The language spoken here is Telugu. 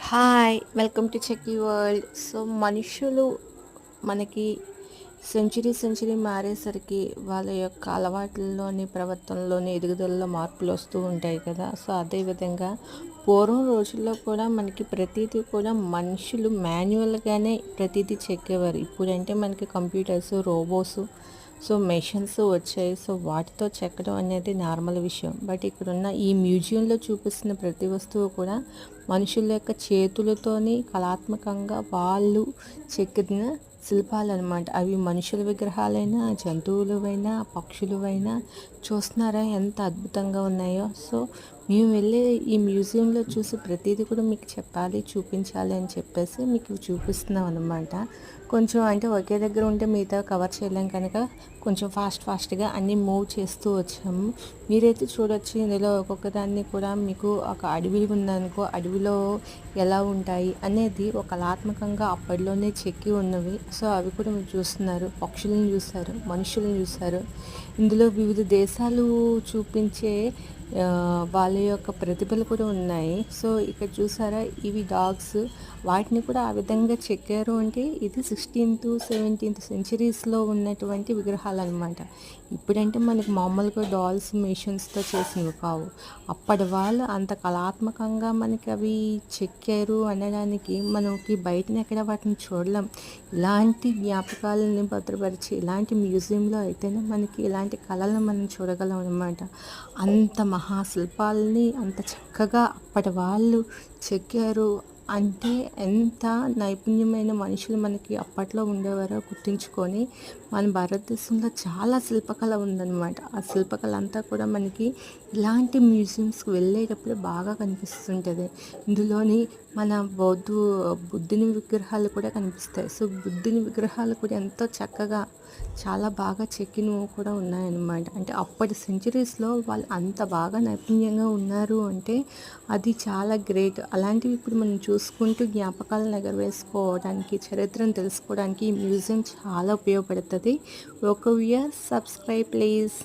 Hi! Welcome to chikki world. So, మనుషులు మనకి సెంచరీ మారేసరికి వాళ్ళ యొక్క అలవాట్లలోని, ప్రవర్తనలోని, ఎదుగుదలలో మార్పులొస్తూ ఉంటాయి కదా! సో, అదే విధంగా పూర్వం రోజుల్లో కూడా మనకి ప్రతీదీ కూడా మనుషులు మాన్యువల్‌గానే ప్రతీదీ చెక్కేవారు. ఇప్పుడంటే మనకి కంప్యూటర్స్, రోబోస్, సో, మెషిన్స్ వచ్చాయి. సో, వాటితో చెక్కడం అనేది నార్మల్ విషయం. బట్ ఇక్కడున్న ఈ మ్యూజియంలో చూపిస్తున్న ప్రతి వస్తువు కూడా మనుషుల యొక్క చేతులతోని కళాత్మకంగా వాళ్ళు చెక్కిన శిల్పాలన్నమాట. అవి మనుషుల విగ్రహాలైనా, జంతువులవైనా, పక్షులవైనా చూస్తున్నారా ఎంత అద్భుతంగా ఉన్నాయో. సో, మేము వెళ్ళే ఈ మ్యూజియంలో చూసి ప్రతీది కూడా మీకు చెప్పాలి, చూపించాలి అని చెప్పేసి మీకు చూపిస్తున్నాం అనమాట. కొంచెం అంటే ఒకే దగ్గర ఉంటే మిగతా కవర్ చేయలేం కనుక కొంచెం ఫాస్ట్‌గా అన్నీ మూవ్ చేస్తూ వచ్చాము. మీరైతే చూడొచ్చు ఇందులో ఒక్కొక్క దాన్ని కూడా మీకు ఒక అడవి ఉందనుకో, అడవిలో ఎలా ఉంటాయి అనేది ఒక కళాత్మకంగా అప్పట్లోనే చెక్కి ఉన్నవి. సో, అవి కూడా మీరు చూస్తున్నారు. పక్షులను చూస్తారు, మనుషులను చూస్తారు. ఇందులో వివిధ దేశాలు చూపించే వాళ్ళ యొక్క ప్రతిభలు కూడా ఉన్నాయి. సో, ఇక్కడ చూసారా ఇవి డాగ్స్. వాటిని కూడా ఆ విధంగా చెక్కారు అంటే ఇది 16th, 17th సెంచరీస్‌లో ఉన్నటువంటి విగ్రహాలన్నమాట. ఇప్పుడంటే మనకి మామూలుగా డాల్స్, మెషిన్స్‌తో చేసినవి కావు. అప్పటి వాళ్ళు అంత కళాత్మకంగా మనకి అవి చెక్కారు అనడానికి మనకి బయటనెక్కడ వాటిని చూడలేం. ఇలాంటి జ్ఞాపకాలని భద్రపరిచి ఇలాంటి మ్యూజియంలో అయితేనే మనకి ఇలాంటి కళలను మనం చూడగలం అనమాట. అంత మహాశిల్పాలని అంత చక్కగా అప్పటి వాళ్ళు చెక్కారు అంటే ఎంత నైపుణ్యమైన మనుషులు మనకి అప్పట్లో ఉండేవారో గుర్తుంచుకొని మన భారతదేశంలో చాలా శిల్పకళ ఉందన్నమాట. ఆ శిల్పకళ అంతా కూడా మనకి ఇలాంటి మ్యూజియంస్కి వెళ్ళేటప్పుడు బాగా కనిపిస్తుంటుంది. ఇందులోని మన బుద్ధుని విగ్రహాలు కూడా కనిపిస్తాయి. సో, బుద్ధుని విగ్రహాలు కూడా ఎంతో చక్కగా చాలా బాగా చెక్కినవి కూడా ఉన్నాయన్నమాట. అంటే అప్పటి సెంచరీస్‌లో వాళ్ళు అంత బాగా నైపుణ్యంగా ఉన్నారు అంటే అది చాలా గ్రేట్. అలాంటివి ఇప్పుడు మనం చూసుకుంటూ జ్ఞాపకాలను ఎగరవేసుకోవడానికి, చరిత్రను తెలుసుకోవడానికి ఈ మ్యూజియం చాలా ఉపయోగపడుతుంది. ఒక వ్యూయర్ సబ్స్క్రైబ్ ప్లీజ్.